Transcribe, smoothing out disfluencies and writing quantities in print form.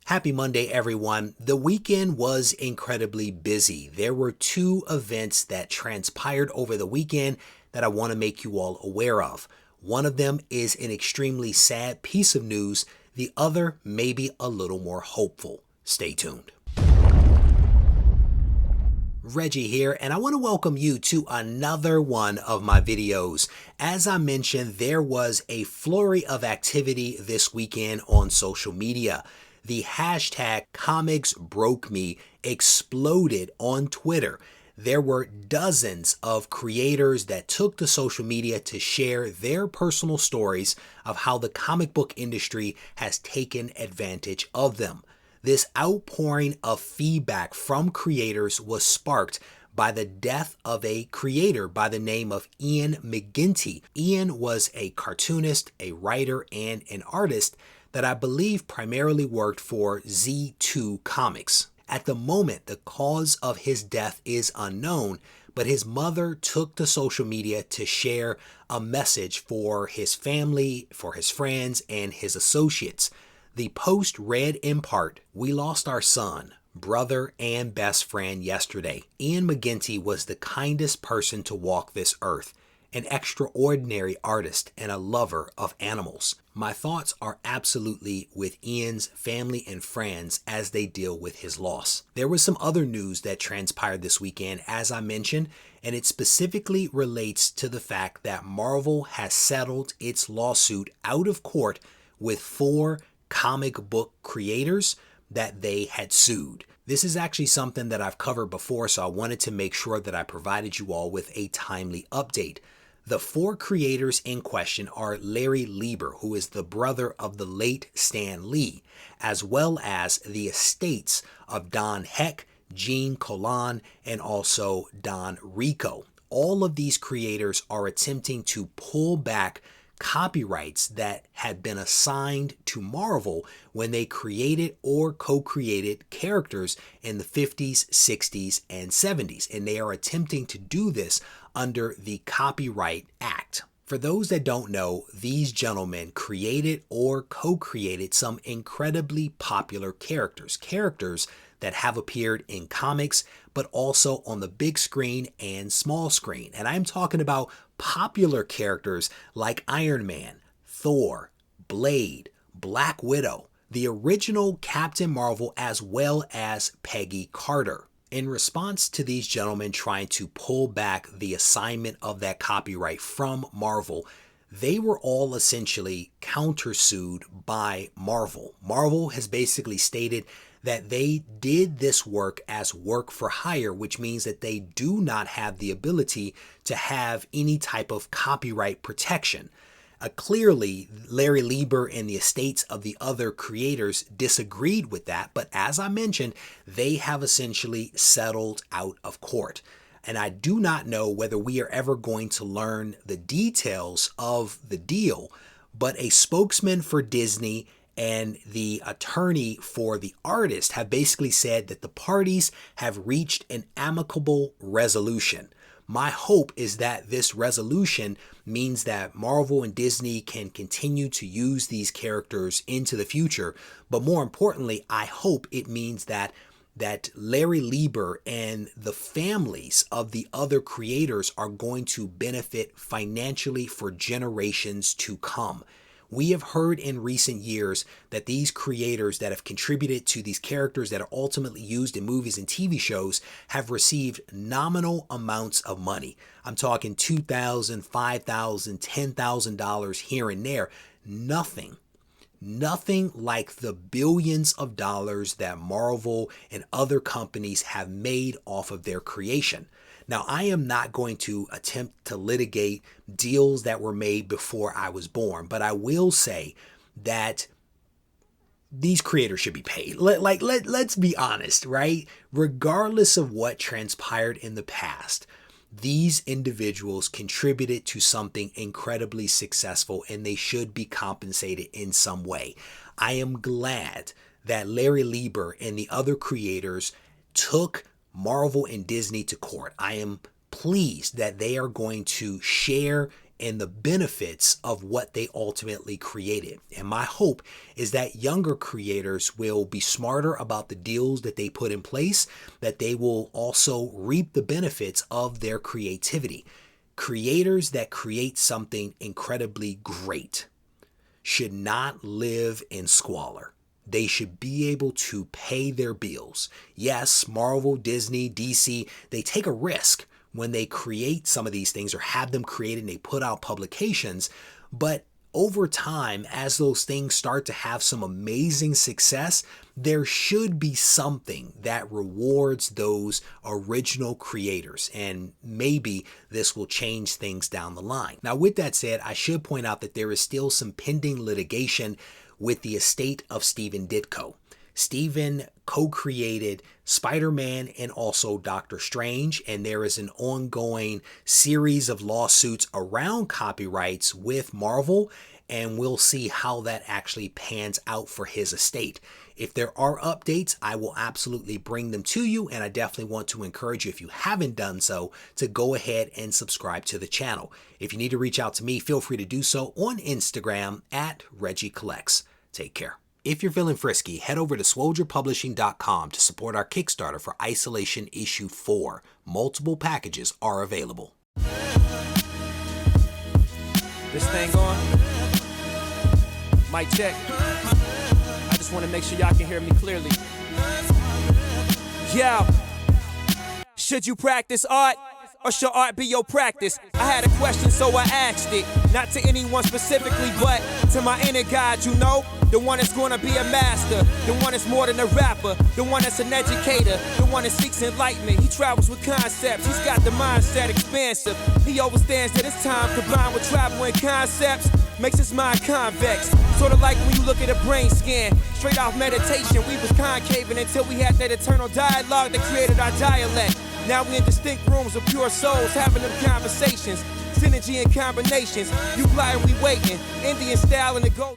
Happy Monday, everyone. The weekend was incredibly busy. There were two events that transpired over the weekend that I want to make you all aware of. One of them is an extremely sad piece of news. The other may be a little more hopeful. Stay tuned. Reggie here, and I want to welcome you to another one of my videos. As I mentioned, there was a flurry of activity this weekend on social media. The hashtag Comics Broke Me exploded on Twitter. There were dozens of creators that took to social media to share their personal stories of how the comic book industry has taken advantage of them. This outpouring of feedback from creators was sparked by the death of a creator by the name of Ian McGinty. Ian was a cartoonist, a writer, and an artist that I believe primarily worked for Z2 Comics. At the moment, the cause of his death is unknown, but his mother took to social media to share a message for his family, for his friends, and his associates. The post read in part, "We lost our son, brother, and best friend yesterday. Ian McGinty was the kindest person to walk this earth, an extraordinary artist and a lover of animals. My thoughts are absolutely with Ian's family and friends as they deal with his loss." There was some other news that transpired this weekend, as I mentioned, and it specifically relates to the fact that Marvel has settled its lawsuit out of court with 4 comic book creators that they had sued. This is actually something that I've covered before, so I wanted to make sure that I provided you all with a timely update. The 4 creators in question are Larry Lieber, who is the brother of the late Stan Lee, as well as the estates of Don Heck, Gene Colan, and also Don Rico. All of these creators are attempting to pull back copyrights that had been assigned to Marvel when they created or co-created characters in the 50s, 60s, and 70s, and they are attempting to do this under the Copyright Act. For those that don't know, these gentlemen created or co-created some incredibly popular characters that have appeared in comics, but also on the big screen and small screen. And I'm talking about popular characters like Iron Man, Thor, Blade, Black Widow, the original Captain Marvel, as well as Peggy Carter. In response to these gentlemen trying to pull back the assignment of that copyright from Marvel, they were all essentially countersued by Marvel. Marvel has basically stated that they did this work as work for hire, which means that they do not have the ability to have any type of copyright protection. Clearly, Larry Lieber and the estates of the other creators disagreed with that, but as I mentioned, they have essentially settled out of court. And I do not know whether we are ever going to learn the details of the deal, but a spokesman for Disney and the attorney for the artist have basically said that the parties have reached an amicable resolution. My hope is that this resolution means that Marvel and Disney can continue to use these characters into the future, but more importantly, I hope it means that Larry Lieber and the families of the other creators are going to benefit financially for generations to come. We have heard in recent years that these creators that have contributed to these characters that are ultimately used in movies and TV shows have received nominal amounts of money. I'm talking $2,000, $5,000, $10,000 here and there. Nothing like the billions of dollars that Marvel and other companies have made off of their creation. Now, I am not going to attempt to litigate deals that were made before I was born, but I will say that these creators should be paid. Let's be honest, right? Regardless of what transpired in the past, these individuals contributed to something incredibly successful and they should be compensated in some way. I am glad that Larry Lieber and the other creators took Marvel and Disney to court. I am pleased that they are going to share and the benefits of what they ultimately created. And my hope is that younger creators will be smarter about the deals that they put in place, that they will also reap the benefits of their creativity. Creators that create something incredibly great should not live in squalor. They should be able to pay their bills. Yes, Marvel, Disney, DC, they take a risk when they create some of these things or have them created and they put out publications. But over time, as those things start to have some amazing success, there should be something that rewards those original creators. And maybe this will change things down the line. Now, with that said, I should point out that there is still some pending litigation with the estate of Steven Ditko. Steven co-created Spider-Man and also Doctor Strange, and there is an ongoing series of lawsuits around copyrights with Marvel, and we'll see how that actually pans out for his estate. If there are updates, I will absolutely bring them to you, and I definitely want to encourage you, if you haven't done so, to go ahead and subscribe to the channel. If you need to reach out to me, feel free to do so on Instagram at Regie Collects. Take care. If you're feeling frisky, head over to SWOLDIERpublishing.com to support our Kickstarter for Isolation Issue 4. Multiple packages are available. This thing on? Mic check. I just want to make sure y'all can hear me clearly. Yeah. Should you practice art? Or should art be your practice? I had a question, so I asked it. Not to anyone specifically, but to my inner God, you know? The one that's gonna be a master. The one that's more than a rapper. The one that's an educator. The one that seeks enlightenment. He travels with concepts. He's got the mindset expansive. He understands that it's time combined with travel and concepts makes his mind convex. Sort of like when you look at a brain scan. Straight off meditation, we was concaving until we had that eternal dialogue that created our dialect. Now we in distinct rooms of pure souls having them conversations. Synergy and combinations. You fly and we waiting. Indian style and the gold.